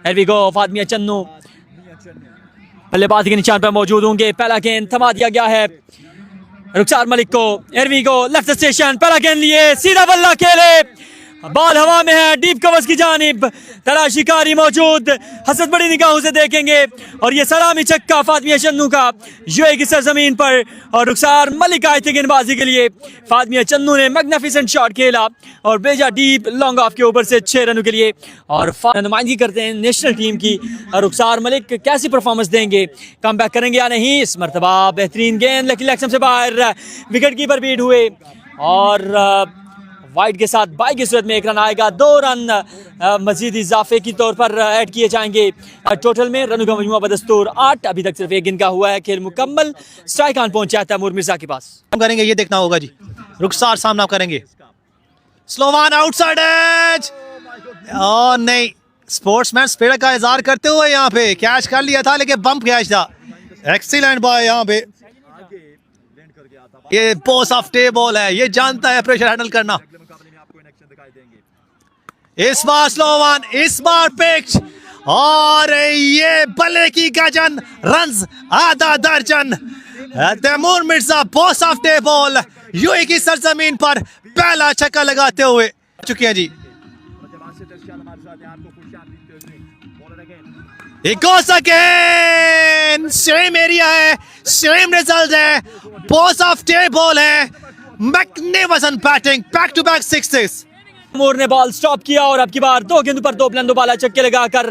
Here we go, फातमिया Channu बल्लेबाजी के निशान पर मौजूद होंगे। पहला गेंद थमा दिया गया है रुखसार मलिक को। Here we go, left station, पहला गेंद लिए, सीधा बल्ला खेले, बॉल हवा में है, डीप कवर्स की जानिब, तलाशिकारी मौजूद, हसरत बड़ी निगाहों से देखेंगे और ये सलामी छक्का फातमिया चन्नू का यूएई की सरजमीन पर। और रुखसार मलिक आए थे गेंदबाजी के लिए, फातमिया चन्नू ने मैग्निफिसेंट शॉट खेला और भेजा डीप लॉन्ग ऑफ के ऊपर से 6 रनों के लिए। और नुमाइंदगी करते हैं नेशनल टीम की। रुखसार मलिक कैसी परफॉर्मेंस देंगे, कम बैक करेंगे या नहीं। इस मरतबा बेहतरीन गेंद लेकिन लेग से बाहर, विकेट कीपर बीट हुए और वाइड के साथ बाई की सूरत में 1 रन आएगा। 2 रन मजीद इजाफे की तौर पर ऐड किए जाएंगे। टोटल में रनों का मजमूआ बदस्तूर 8। अभी तक सिर्फ 1 गेंद का हुआ है। खेल मुकम्मल, स्ट्राइक ऑन पहुंचा है तैमूर मिर्जा के पास। हम करेंगे, ये देखना होगा जी। रुखसार सामना करेंगे, स्लोवान आउटसाइड एज, और नहीं, स्पोर्ट्समैन स्पिरिट का इजहार करते हुए यहाँ पे कैच कर लिया था, लेकिन बम्प कैच था। एक्सीलेंट बॉय यहाँ पे, ये बॉस ऑफ टे बॉल है, ये जानता है प्रेशर हैंडल करना। इस बार स्लोवान, इस बार पिच, और ये बल्ले की गजन, रन्स आधा दर्जन। Taimur Mirza boss of the ball, UAE की सरजमीन पर पहला छक्का लगाते हुए चुके हैं जी। It goes again, same area है, सेम रिजल्ट है, बॉस ऑफ टे बॉल है, magnificent batting, back to back sixes. Taimur ने बॉल स्टॉप किया और अब की बार 2 गेंदों पर 2 बुलंद बाला छक्के लगाकर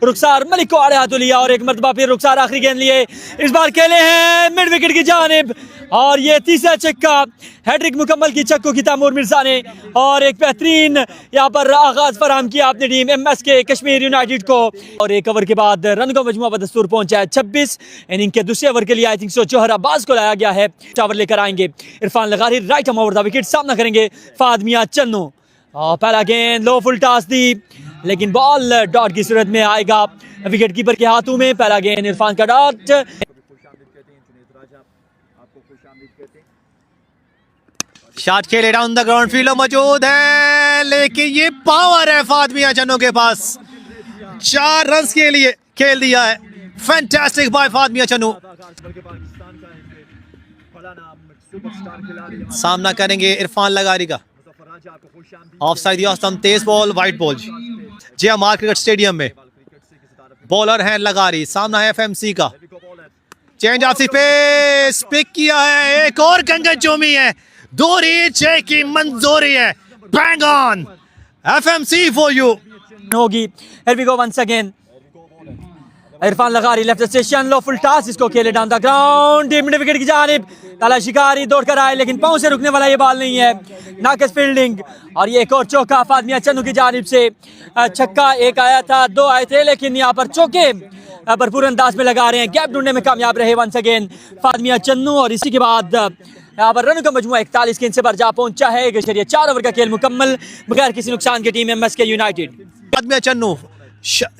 रुखसार मलिक को आड़े हाथों लिया और एक मरतबा फिर रुखसार आखिरी गेंद लिए, इस बार खेले हैं मिड विकेट की जानिब और ये तीसरा छक्का, हैट्रिक मुकम्मल की छक्कों की तैमूर मिर्जा ने। और एक बेहतरीन यहाँ पर आगाज फराहम किया अपनी टीम एमएसके कश्मीर यूनाइटेड को। और 1 ओवर के बाद रन का मजमूआ बदस्तूर पहुंचा है 26। इनिंग के दूसरे ओवर के लिए आई थिंक सो जोहर अब्बास को लाया गया है। चावर लेकर आएंगे Irfan Lagari, right arm over the wicket, सामना करेंगे फातमिया चन्नू। और पहला गेंद लो फुल टॉस दी, लेकिन बॉल डॉट की सूरत में आएगा विकेट कीपर के हाथों में। पहला गेंद इरफान का डॉट, शॉट खेले डाउन द ग्राउंड, फील्डर मौजूद है, लेकिन ये पावर है फातमिया चन्नू के पास। 4 रन के लिए खेल दिया है, फैंटास्टिक बाय फातमिया चन्नू। सामना करेंगे इरफान लगारी का, ऑफ साइड औसतम तेज बॉल, वाइट बॉल जी हमार क्रिकेट स्टेडियम में। बॉलर हैं लगारी, सामना है एफएमसी का, चेंज ऑफ पेस पिक किया है, एक और कंगन चूमी है, दूरी 6 की मंजूरी है, bang on, FMC for you होगी। Here we go once again, Irfan Lagari left station, low full toss, इसको खेले down the ground, mid wicket की जानिब, ताला शिकारी दौड़कर आए लेकिन पांव से रुकने वाला ये बॉल नहीं है, नाकस फील्डिंग। और ये एक और चौका फातमिया चन्नू की जानिब से। छक्का 1 आया था, 2 आए थे, लेकिन यहाँ पर चौके भरपूर अंदाज में लगा रहे हैं, गैप ढूंढने में कामयाब रहे वंस अगेन फातमिया चन्नू। और इसी के बाद यहाँ पर रनों का मजमूआ 41 के इंच पर जा पहुंचा है। 4 ओवर का खेल मुकम्मल बगैर किसी नुकसान की टीम एमएसके यूनाइटेड। फातमिया चन्नू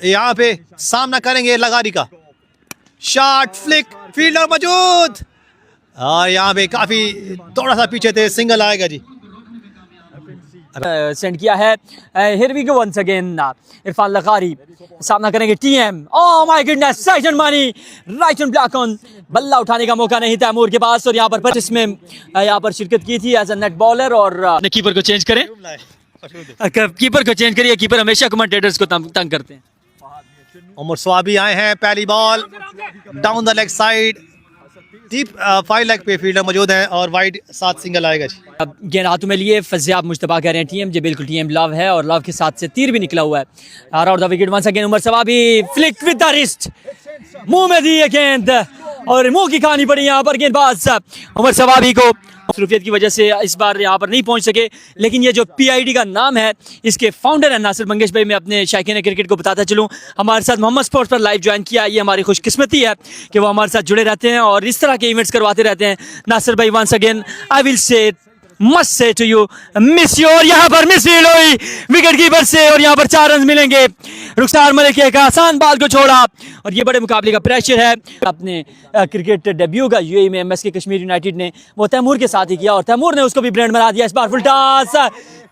यहाँ पे सामना करेंगे लगारी का, शॉट फ्लिक, फील्डर मौजूद, और यहाँ पे काफी थोड़ा सा पीछे थे, सिंगल आएगा जी। सेंड किया है। Here we go once again, Irfan Lagari सामना करेंगे टीएम, ओह माय गुडनेस, साइजन मानी राइट एंड ब्लॉक ऑन, बल्ला उठाने का मौका नहीं तैमूर के पास। और यहाँ पर इसमें यहाँ पर शिरकत की थी एज अ नेट बॉलर। और कीपर को चेंज करें, कीपर को चेंज करिए, कीपर हमेशा कमेंटेटर्स को तंग करते हैं। उमर स्वाबी आए हैं, पहली ball down the leg side, deep 5 leg पे फील्डर मौजूद है और वाइड 7 सिंगल आएगा जी। अब गेंद हाथों में लिए फज़ियाब मुश्तबा कह रहे हैं टीएम, जी बिल्कुल टीएम लव है और लव के साथ से तीर भी निकला हुआ है। Out the wicket once again, Umar Swabi flick with the wrist, मुंह में दी गेंद और मुंह की कहानी पड़ी यहाँ पर गेंदबाज उमर स्वाबी को। मसरूफियत की वजह से इस बार यहाँ पर नहीं पहुँच सके, लेकिन ये जो PID का नाम है, इसके फाउंडर है नासिर मंगेश भाई। मैं अपने शायकीन क्रिकेट को बताता चलूँ, हमारे साथ मोहम्मद स्पोर्ट्स पर लाइव ज्वाइन किया, ये हमारी खुशकिस्मती है कि वो हमारे साथ जुड़े रहते हैं और इस तरह के इवेंट्स करवाते रहते हैं। नासिर भाई once again I will say must say to you miss you. और यहाँ पर मिस फील्ड हुई विकेट कीपर से और यहाँ पर 4 रन मिलेंगे। रुखसार मलिक एक आसान बॉल को छोड़ा और ये बड़े मुकाबले का प्रेशर है। अपने क्रिकेट डेब्यू का यूएई में एमएसके कश्मीर यूनाइटेड ने वो तैमूर के साथ ही किया और तैमूर ने उसको भी ब्रांड बना दिया। इस बार फुल टॉस,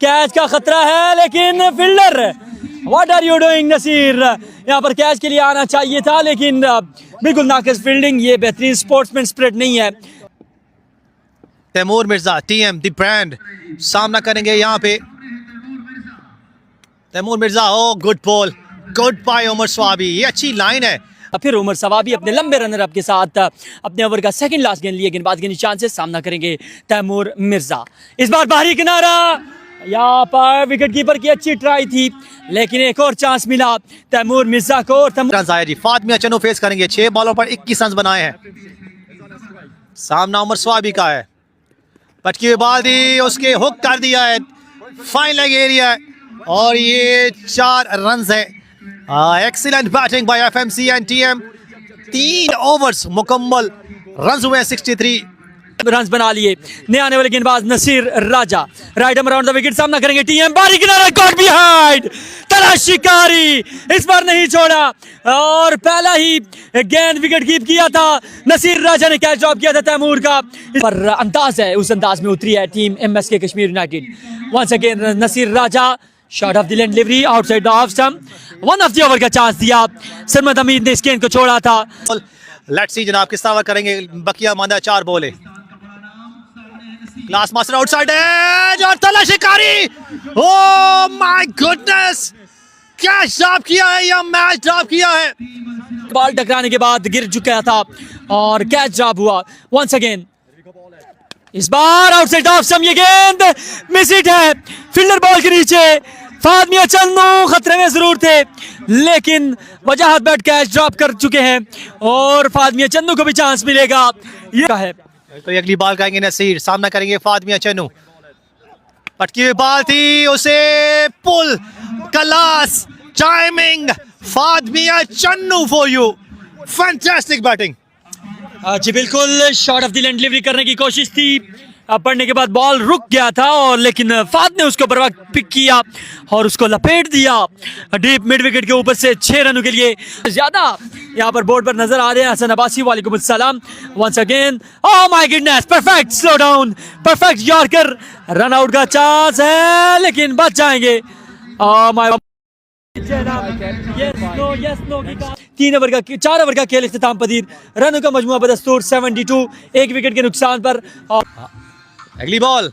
कैच का खतरा है लेकिन fielder what are you doing Nasir? यहाँ पर कैच के लिए आना चाहिए था, लेकिन बिल्कुल नाकिस फील्डिंग। ये बेहतरीन स्पोर्ट्समैन स्पिरिट नहीं है। Taimur Mirza TM the brand सामना करेंगे यहाँ पे। Taimur Mirza, oh good ball, good by Umar Swabi. ये अच्छी लाइन है। फिर उमर सवाबी अपने लंबे रनर अप के साथ अपने ओवर का सेकंड लास्ट गेंद लिए गेंदबाज के निशान से सामना करेंगे तैमूर मिर्जा। इस बार बाहरी किनारा, यहाँ पर विकेट कीपर की अच्छी ट्राई थी, लेकिन एक और चांस मिला तैमूर मिर्जा को। रन आया जी। फातमिया चन्नू फेस करेंगे। 6 बॉलों पर 21 रन बनाए हैं। सामना उमर स्वाबी का है। पटकी हुई बाल दी, उसके हुक कर दिया है, फाइन लेग एरिया, और ये 4 रन है। Excellent batting by FMC and TM. 3 overs मुकम्मल, रन हुए 63 रन बना लिए। नए आने वाले गेंदबाज Nasir Raja right arm around the wicket सामना करेंगे टीएम। बारी किनारा, गॉट बिहाइंड, तलाशी कारी, इस बार नहीं छोड़ा और पहला ही गेंद विकेट कीप किया था। नसीर राजा ने कैच ड्रॉप किया था तैमूर का। पर अंदाज है, उस अंदाज में उतरी है team MSK Kashmir united. Once again Nasir Raja, shot off the length delivery outside the off stump. One off the over का चांस दिया, सरमद हमीद ने इस गेंद को छोड़ा था। लेट्स सी जनाब किस तरह करेंगे। बकिया मांदा 4 बॉले। क्लास मास्टर आउटसाइड एज और तलाशी कारी। ओह माय गुडनेस, क्या ड्रॉप किया है या मैच ड्रॉप किया है। बॉल टकराने के बाद गिर चुका था और कैच ड्रॉप हुआ। वंस अगेन इस बार आउटसाइड ऑफ स्टंप, ये गेंद मिस हिट है फील्डर बॉल के नीचे। फातमिया चन्नू खतरे में जरूर थे, लेकिन वजाहत बैट कैच ड्रॉप कर चुके हैं और फातमिया चन्नू को भी चांस मिलेगा। ये है तो अगली बॉल करेंगे नसीर, सामना करेंगे फातमिया चन्नू। पटकी हुई बॉल थी, उसे pull, class, timing, Fatmiya Channu for you, fantastic batting. जी बिल्कुल, shot off the length delivery करने की कोशिश थी, पड़ने के बाद बॉल रुक गया था और लेकिन फात ने उसको बर वक्त पिक किया और उसको लपेट दिया डीप मिड विकेट के ऊपर से 6 रनों के लिए ज्यादा। यहाँ पर बोर्ड पर नजर आ रहे हैं हसन अब्बासी, वालेकुम अस्सलाम। Once again, oh my goodness, perfect slow down, perfect yorker. Run out का चांस है लेकिन बच जाएंगे। ओह माय 3 ओवर का 4 ओवर का खेल इख्तिताम पदीर, रनों का मजमुआ बदस्तूर 72, 1 विकेट के नुकसान पर। अगली ball,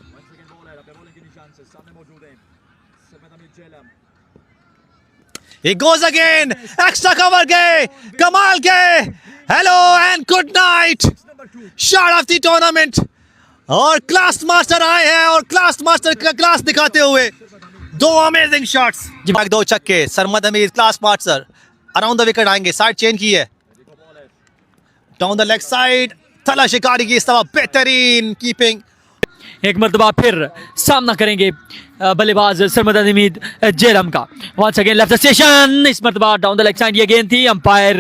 He goes again, extra cover गए, कमाल गए, hello and good night, shot off the tournament. और क्लास मास्टर आए हैं और क्लास मास्टर का क्लास दिखाते हुए 2 अमेजिंग शॉट्स। 2 छक्के, Sarmad Hamid class master around the wicket आएंगे, साइड चेंज की है, डाउन द लेग साइड, तला शिकारी की इस तरह बेहतरीन कीपिंग। एक मरतबा फिर सामना करेंगे बल्लेबाज सरमद हमीद जेलम का। वंस अगेन लेफ्ट स्टेशन, इस मरतबा डाउन द लेग साइड ये गेंद थी, अंपायर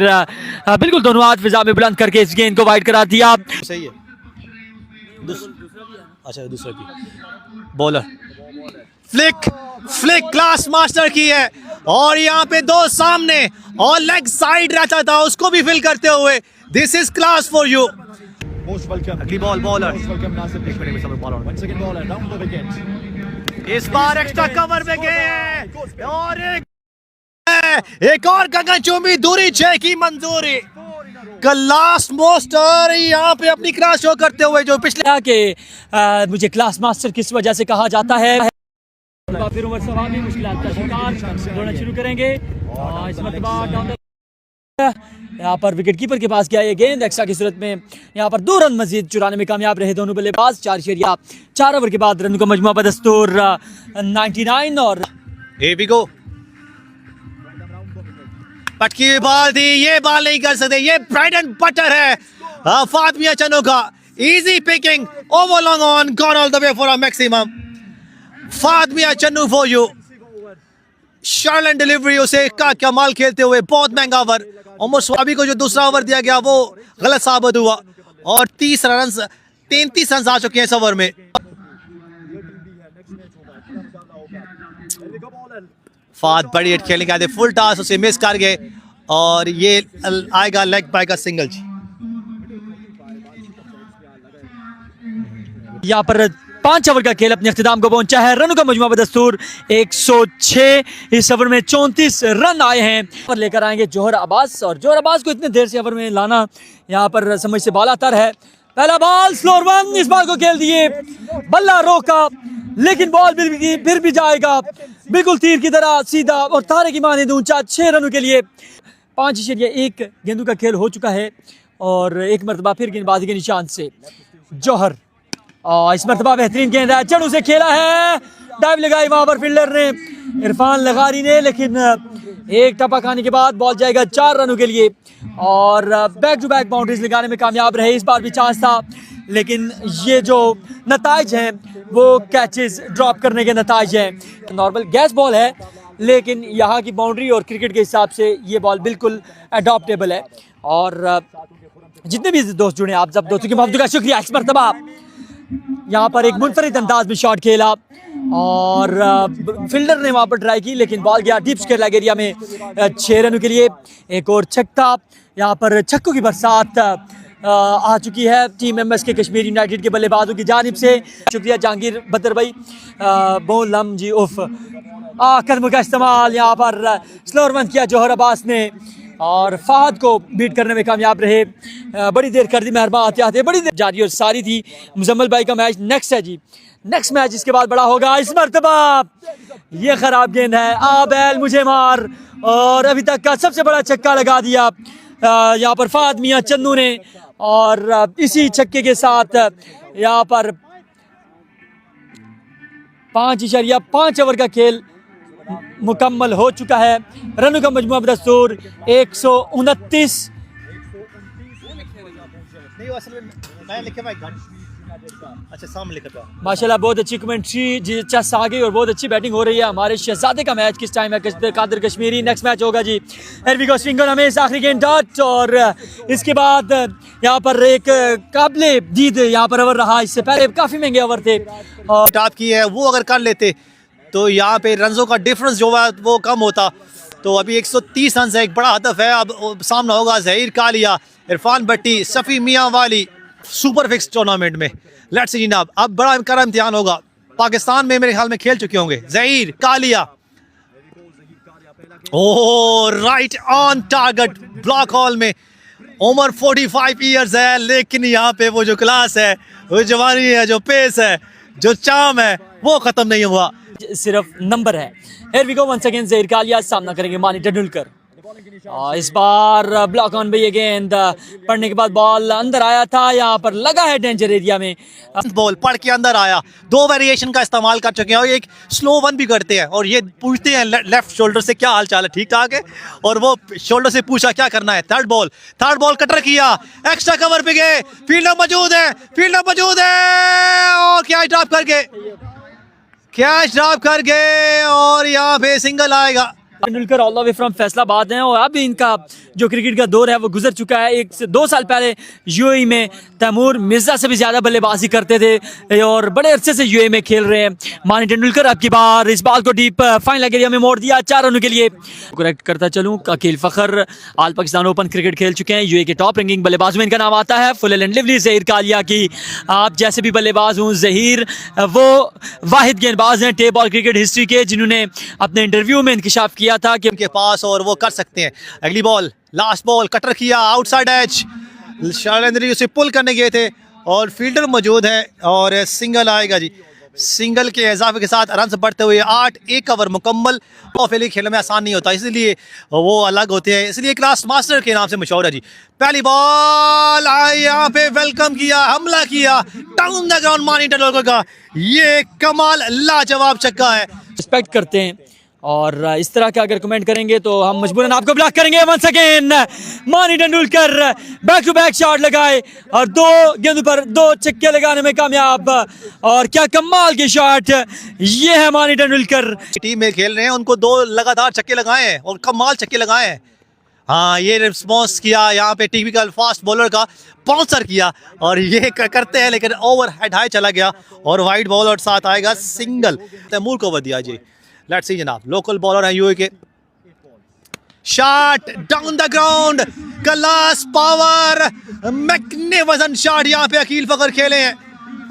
बिल्कुल दोनों हाथ फिजा में बुलंद करके इस गेंद को वाइड करा दिया। सही है, अच्छा दूसरा भी बॉलर फ्लिक क्लास मास्टर की है और यहाँ पे 2 सामने और लेग साइड रहता था, उसको भी फिल करते हुए, this is class for you. अगली बॉल, बॉलर इस बार एक्स्ट्रा कवर में गए हैं और एक और गगनचुंबी दूरी 6 की मंजूरी। क्लास मास्टर यहाँ पे अपनी क्लास शो करते हुए, जो पिछले के मुझे क्लास मास्टर किस वजह से कहा जाता है। फिर उमर सवाबी मुश्किलात का शिकार, दौड़ना शुरू करेंगे। इस मरतबा यहाँ पर विकेट कीपर के पास गया ये गेंद, एक्स्ट्रा की सूरत में यहाँ पर 2 रन मजीद चुराने में कामयाब रहे दोनों बल्लेबाज। 4 ओवर के बाद रन का मजमुआ बदस्तूर 99 और पटकी बॉल थी, ये बॉल नहीं कर सकते, ये ब्रेड एंड बटर है फातमिया चन्नू का। Easy picking, over long on, gone all the way for a maximum. Fatmiya Channu for you, shot and delivery उसे का कमाल खेलते हुए, बहुत महंगा ओवर। उमर स्वाबी को जो दूसरा ओवर दिया गया वो गलत साबित हुआ और 33 रन आ चुके हैं इस ओवर में। फात बड़ी हिट खेलने के आते, फुल टॉस उसे मिस कर गए और ये आएगा लेग बाय का सिंगल जी। यहाँ पर 5 ओवर का खेल अपने अख्तिताम को पहुंचा है। रनों का मजमूआ बदस्तूर 106। इस ओवर में 34 रन आए हैं। और लेकर आएंगे जौहर अब्बास, और जौहर अब्बास को इतने देर से ओवर में लाना यहाँ पर समझ से बालातर है। पहला बॉल स्लोअर वन, इस बॉल को खेल दिए, बल्ला रोका, लेकिन बॉल फिर भी जाएगा बिल्कुल तीर की तरह सीधा और तारे की माने ऊंचा। 6 रनों के लिए 5.1 गेंदों का खेल हो चुका है और एक मरतबा फिर गेंदबाजी के निशान से जौहर। और इस मरतबा बेहतरीन गेंद है, जड़ों से खेला है, डाइव लगाई वहां पर फील्डर ने, इरफान लगारी ने, लेकिन एक टपा खाने के बाद बॉल जाएगा 4 रनों के लिए और बैक टू बैक बाउंड्रीज लगाने में कामयाब रहे। इस बार भी चांस था, लेकिन ये जो नताइज हैं वो कैचेस ड्रॉप करने के नताइज हैं। नॉर्मल गैस बॉल है, लेकिन यहाँ की बाउंड्री और क्रिकेट के हिसाब से ये बॉल बिल्कुल अडॉप्टेबल है। और जितने भी दोस्त जुड़े, आप सब दोस्तों की मोहब्बत का शुक्रिया। इस मरतबा यहाँ पर एक मुनफरिद अंदाज में शॉट खेला और फील्डर ने वहाँ पर ट्राई की, लेकिन बॉल गया डीप स्क्वायर लेग एरिया में 6 रनों के लिए। एक और छक्का, यहाँ पर छक्कों की बरसात आ चुकी है टीम एमएस के कश्मीर यूनाइटेड के बल्लेबाजों की जानिब से। शुक्रिया जहांगीर बदर भाई, बोलम जी उफ कदम का इस्तेमाल यहाँ पर स्लोअर वन किया जौहर अब्बास ने और फहद को बीट करने में कामयाब रहे। बड़ी देर कर दी मेहरबान आते आते, बड़ी देर जारी और सारी थी। मुजम्मल भाई का मैच नेक्स्ट है जी, नेक्स्ट मैच इसके बाद बड़ा होगा। इस मरतबा ये खराब गेंद है, आ बैल मुझे मार, और अभी तक का सबसे बड़ा छक्का लगा दिया यहाँ पर फहद मियां चन्नू ने। और इसी छक्के के साथ यहाँ पर 5.5 ओवर का खेल मुकम्मल हो चुका है। रनों का मजमूआ बदस्तूर 129। अच्छा सामने लिखा था। माशाल्लाह बहुत अच्छी कमेंट्री चेस आ गई और बहुत अच्छी बैटिंग हो रही है। हमारे शहजादे का मैच किस टाइम है? कादिर कश्मीरी। नेक्स्ट मैच होगा जी एरवी स्विंगर हमें आखिरी गेंद डॉट, और इसके बाद यहाँ पर एक काबिले दीद यहाँ पर ओवर रहा। इससे पहले काफ़ी महंगे ओवर थे और टॉप की है, वो अगर कर लेते तो यहाँ पे रनों का डिफरेंस जो है वो कम होता। तो अभी 130 रन है, एक बड़ा हदफ है। अब सामना होगा ज़हीर कालिया, इरफान भट्टी, सफ़ी मियाँ वाली सुपर फिक्स टूर्नामेंट में। लेट्स सी जनाब, अब बड़ा कड़ा इम्तिहान होगा। पाकिस्तान में मेरे ख्याल में खेल चुके होंगे Zaheer Kalia. Oh right on target block hole में। उम्र 45 ईयर्स है, लेकिन यहाँ पे वो जो क्लास है, वो जवानी है, जो पेस है, जो चाम है, वो खत्म नहीं हुआ। सिर्फ नंबर है। Here we go once again, Zaheer Kalia सामना करेंगे मानी तेंदुलकर। इस बार ब्लॉक ऑन पे ये गेंद पड़ने के बाद बॉल अंदर आया था, यहाँ पर लगा है डेंजर एरिया में। बॉल पड़ के अंदर आया। 2 वेरिएशन का इस्तेमाल कर चुके हैं और एक स्लो वन भी करते हैं और ये पूछते हैं लेफ्ट शोल्डर से क्या हाल चाल है, ठीक ठाक है, और वो शोल्डर से पूछा क्या करना है। थर्ड बॉल कटर किया, एक्स्ट्रा कवर पे गए, फील्डर मौजूद है और कैच ड्रॉप कर गए और यहाँ पे सिंगल आएगा। Tendulkar all the way from Faisalabad हैं और अब इनका जो क्रिकेट का दौर है वो गुजर चुका है। 1 से 2 साल पहले यूएई में तैमूर मिर्जा से भी ज्यादा बल्लेबाजी करते थे और बड़े अरसे से यूएई में खेल रहे हैं मानी तेंदुलकर। अब की बार इस बॉल को डीप फाइन लेग एरिया में मोड़ दिया 4 रनों के लिए। करेक्ट करता चलूं, अकील फखर आल पाकिस्तान ओपन क्रिकेट खेल चुके हैं। यूएई के टॉप रैंकिंग बल्लेबाज में इनका नाम आता है। Full and lively Zaheer Kalia की आप जैसे भी बल्लेबाज हूँ, ज़हीर वो वाहिद गेंदबाज हैं टेप बॉल क्रिकेट हिस्ट्री के जिन्होंने अपने इंटरव्यू में इंकशाफ किया था कि उनके पास और वो कर सकते हैं। अगली बॉल, लास्ट बॉल, कटर किया, आउटसाइड एज, शैलेंद्री उसे पुल करने गए थे और फील्डर मौजूद है और सिंगल आएगा जी। सिंगल के इजाफे के साथ रन बढ़ते हुए 8, 1 ओवर मुकम्मल। ऑफेली खेलने में आसान नहीं होता, इसलिए वो अलग होते हैं, इसलिए क्लास मास्टर के नाम से मशहूर है जी। पहली बॉल आई, यहाँ पे वेलकम किया, हमला किया, डाउन द ग्राउंड मानी तेंदुलकर का ये कमाल लाजवाब छक्का है। रिस्पेक्ट करते हैं और इस तरह का अगर कमेंट करेंगे तो हम मजबूरन आपको ब्लॉक करेंगे। Once again Mani Tendulkar back to back shot लगाए और 2 गेंदों पर 2 छक्के लगाने में कामयाब। और क्या कमाल के शॉट ये है मानी तेंदुलकर। टीम में खेल रहे हैं, उनको 2 लगातार छक्के लगाए हैं और कमाल छक्के लगाए हैं। हाँ, ये रिस्पॉन्स किया यहाँ पे टिपिकल फास्ट बॉलर का, बाउंसर किया और ये करते हैं, लेकिन ओवर हेड हाई चला गया और वाइड बॉल और साथ आएगा सिंगल। तैमूर को दिया जी। लेट्स सी जनाब, लोकल बॉलर है यूए के। Shot down the ground, class power, magnificent shot यहाँ पे अकील फखर खेले हैं।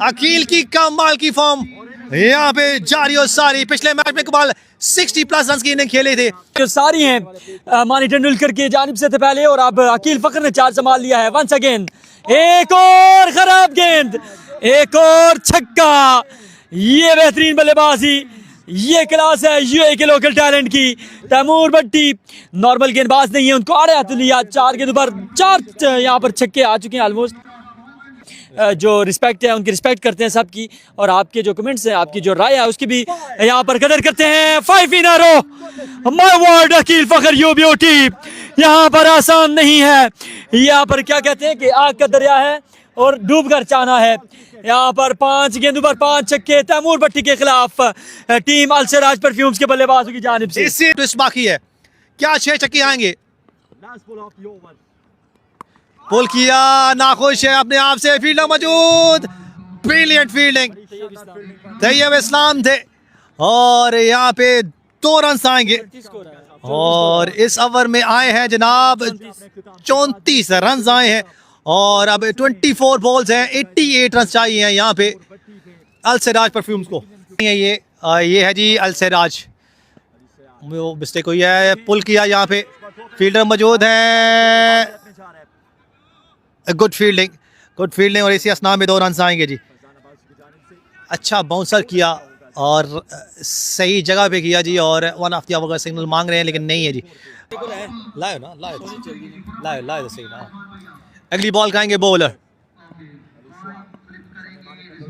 अकील की कमाल की फॉर्म यहाँ पे जारी और सारी। पिछले मैच में कमाल 60+ रन की इनिंग खेले थे। जो सारी हैं मानी तेंदुलकर की जानिब से थे पहले, और अब अकील फखर ने चार्ज संभाल लिया है। वंस अगेन एक और खराब गेंद, एक और छक्का। ये बेहतरीन बल्लेबाजी, ये क्लास है यूएई के लोकल टैलेंट की। तैमूर भट्टी नॉर्मल गेंदबाज नहीं है, उनको आड़े हाथ लिया। 4 गेंदों पर 4 यहाँ पर छक्के आ चुके हैं ऑलमोस्ट। जो रिस्पेक्ट है उनकी रिस्पेक्ट करते हैं सबकी, और आपके जो कमेंट्स हैं, आपकी जो राय है उसकी भी यहाँ पर कदर करते हैं। 5 in a row, my word Aqeel Fakhar you beauty. यहाँ पर आसान नहीं है, यहाँ पर क्या कहते हैं कि आग का दरिया है और डूब कर चाहना है। यहाँ पर 5 गेंदों पर 5 छक्के तैमूर भट्टी के खिलाफ टीम अल-सिराज परफ्यूम्स के बल्लेबाजों की जानिब से। इससे ट्विस्ट बाकी है, क्या 6 छक्के आएंगे? पुल किया, नाखुश है अपने आप से। फील्डर मौजूद, ब्रिलियंट फील्डिंग। तैयब इस्लाम थे और यहाँ पे 2 रन आएंगे, और इस ओवर में आए हैं जनाब 34 रन आए हैं, और अब 24 बॉल्स हैं, 88 रन चाहिए हैं यहाँ पे अल-सिराज परफ्यूम्स को। ये है जी अल-सिराज, वो मिस्टेक हुई है। पुल किया, यहाँ पे फील्डर मौजूद है। गुड फील्डिंग और इसी असना में 2 रन आएंगे जी। अच्छा बाउंसर किया और सही जगह पे किया जी, और 1 ऑफ द ओवर का सिग्नल मांग रहे हैं लेकिन नहीं है जी। लाओ सही ना। अगली बॉल खाएंगे bowler.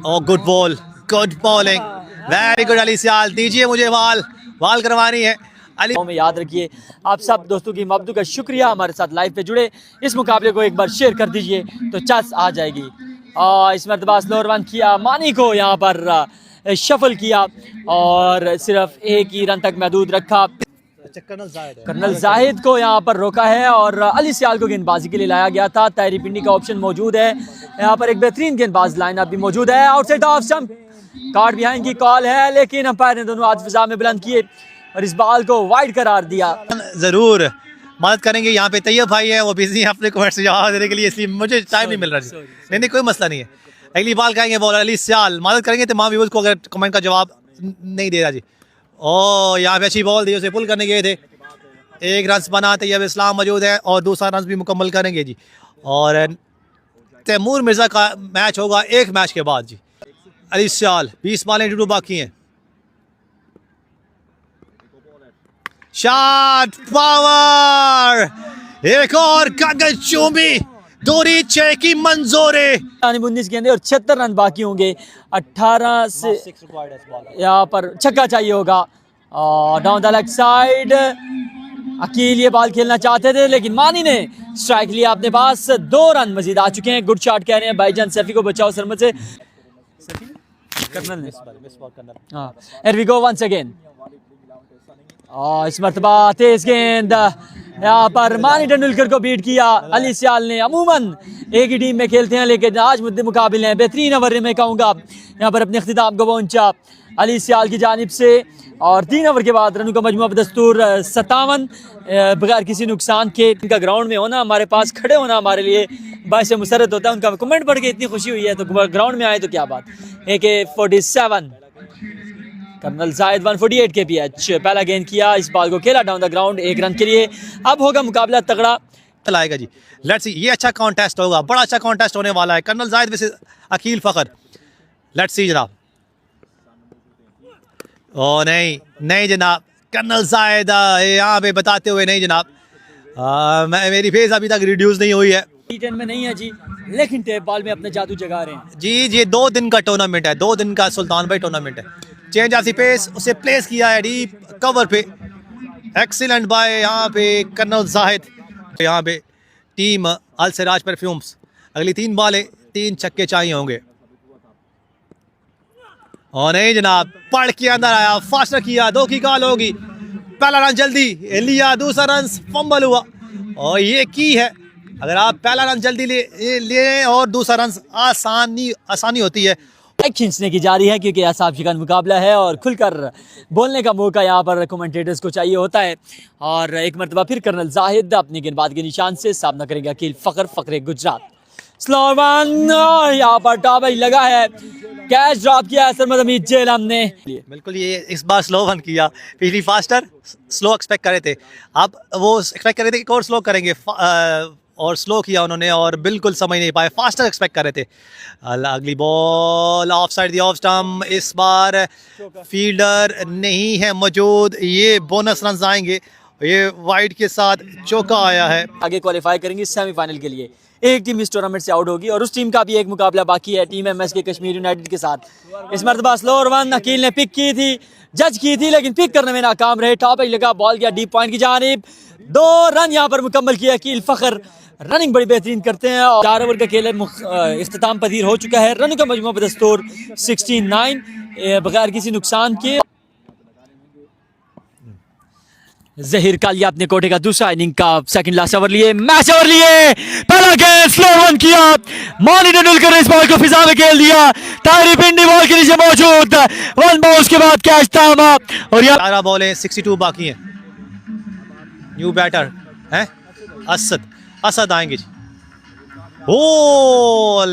Oh good ball, good bowling, very good Ali Sial. दीजिए मुझे बॉल करवानी है अली। में याद रखिए आप सब दोस्तों की मबदू का शुक्रिया, हमारे साथ लाइव पे जुड़े। इस मुकाबले को एक बार शेयर कर दीजिए तो चस आ जाएगी। और इस मरतबा स्लोअर वन किया, मानी को यहाँ पर शफल किया और सिर्फ 1 ही रन तक महदूद रखा। कर्नल जाहिद को यहाँ पर रोका है और अली सियाल को गेंदबाजी के लिए लाया गया था। तायरी पिंडी का ऑप्शन मौजूद है, यहाँ पर एक बेहतरीन गेंदबाज लाइनअप भी मौजूद है। Outside off stump, card behind की कॉल है, लेकिन अंपायर ने दोनों हाथ फिजा में बुलंद किए और इस बॉल को वाइड करार दिया। जरूर मदद करेंगे, यहाँ पे तैयब भाई है, वो बिजी है अपने कमेंट्स जवाब देने के लिए, इसलिए मुझे टाइम नहीं मिल रहा। नहीं कोई मसला नहीं है। अगली बॉल कहेंगे बॉलर अली सियाल, मदद करेंगे तमाम व्यूअर्स को अगर कमेंट का जवाब नहीं दे रहा जी। ओ यहाँ पे अच्छी बॉल दी, उसे पुल करने गए थे। 1 रन बना, तैयब इस्लाम मौजूद है और दूसरा रन भी मुकम्मल करेंगे जी। और तैमूर मिर्जा का मैच होगा 1 मैच के बाद जी। अली सियाल 20 बॉलें टू बाकी हैं। शॉट पावर, एक और कागज चूमी, दूरी 6 की मंजूरी। 19 गेंदे और 76 रन बाकी होंगे। 18 से यहाँ पर छक्का चाहिए होगा। Down the leg side Akeel ये बॉल खेलना चाहते थे लेकिन मानी ने स्ट्राइक लिया अपने पास। 2 रन मजीद आ चुके हैं। गुड शॉट कह रहे हैं भाईजान सैफी को, बचाओ सरमत से। कर्नल ने हाँ, here we go once again। इस मरतबा तेज गेंद, यहाँ पर मानी तेंदुलकर को बीट किया अली सियाल ने। अमूमन एक ही टीम में खेलते हैं लेकिन आज मुद्दे मुकाबले हैं। बेहतरीन ओवर में कहूँगा यहाँ पर अपने अख्तिताम को पहुँचा अली सियाल की जानिब से। और 3 ओवर के बाद रनों का मजमूआ बदस्तूर 57 बगैर किसी नुकसान के। इनका ग्राउंड में होना, हमारे पास खड़े होना हमारे लिए बायस मुसरत होता है। उनका कमेंट पढ़ के इतनी खुशी हुई है तो ग्राउंड में आए तो क्या बात। AK-47 कर्नल जाहिद 148 के PH। पहला गेंद किया, इस बॉल को खेला डाउन द ग्राउंड 1 रन के लिए। अब होगा मुकाबला तगड़ा चलाएगा जी। लेट्स सी, ये अच्छा कॉन्टेस्ट होगा, बड़ा अच्छा कॉन्टेस्ट होने वाला है। कर्नल जाहिद वैसे अकील फखर, लेट्स सी जनाब। ओ नहीं जनाब, कर्नल जाहिद यहाँ पे बताते हुए नहीं जनाब। मेरी फेस अभी तक रिड्यूस नहीं हुई है। T10 में नहीं है जी, लेकिन टेप बॉल में अपने जादू जगा रहे हैं जी। ये 2 दिन का टूर्नामेंट है, 2 दिन का सुल्तान भाई टूर्नामेंट है। चेंज ऑफ द पेस, उसे प्लेस किया है डीप कवर पे। एक्सीलेंट बाय यहाँ पे कर्नल जाहिद। यहाँ पे टीम अल-सिराज परफ्यूम्स अगली 3 बॉलें 3 छक्के चाहिए होंगे। और नहीं जनाब, पढ़ के अंदर आया, फास्टर किया, 2 की कॉल होगी। पहला रन जल्दी लिया, दूसरा रन फंबल हुआ और ये की है। अगर आप पहला रन जल्दी ले और दूसरा रन आसानी होती है। खींचने की जारी है क्योंकि असाब शिकन मुकाबला है और खुलकर बोलने का मौका यहाँ पर कमेंटेटर्स को चाहिए होता है। और एक मरतबा फिर कर्नल जाहिद अपनी गेंदबाजी के निशान से सामना करेंगे अकील फखर गुजरात। स्लो वन और यहाँ पर टॉप लगा है, कैच ड्रॉप किया है सरमद हमीद जेलम ने। बिल्कुल, ये इस बार स्लो वन किया, पिछली फास्टर स्लो एक्सपेक्ट करे थे, अब वो एक्सपेक्ट करे थे कि और स्लो करेंगे और स्लो किया उन्होंने और बिल्कुल समझ नहीं पाए, फास्टर एक्सपेक्ट करे थे। अगली ball of side the off stump, इस बार फील्डर नहीं है मौजूद, ये बोनस रन आएंगे, ये वाइड के साथ चौका आया है। आगे क्वालिफाई करेंगे सेमीफाइनल के लिए, एक टीम इस टूर्नामेंट से आउट होगी और उस टीम का भी एक मुकाबला बाकी है टीम एमएस के कश्मीर यूनाइटेड के साथ। इस मरतबा स्लोअर वन अकील ने पिक की थी, जज की थी, लेकिन पिक करने में नाकाम रहे। टॉप लगा, बॉल गया डीप पॉइंट की जानिब, 2 रन यहाँ पर मुकम्मल किया अकील फखर, रनिंग बड़ी बेहतरीन करते हैं और 4 ओवर का खेल इख्तिताम पजीर हो चुका है। रनों का मजमू बदस्तूर 69 बगैर किसी नुकसान के। जहीर कालिया अपने कोटे का दूसरा इनिंग का सेकंड लास्ट ओवर लिए, मैच ओवर लिए, पहला गेंद स्लो वन किया, मौनी तेंदुलकर ने इस बॉल को फिजा में खेल दिया, तारी पिंडी बॉल के नीचे मौजूद, 1 बॉल के बाद कैच थामा और 11 बॉलें 62 बाकी हैं। न्यू बैटर हैं असद आएंगे जी। ओ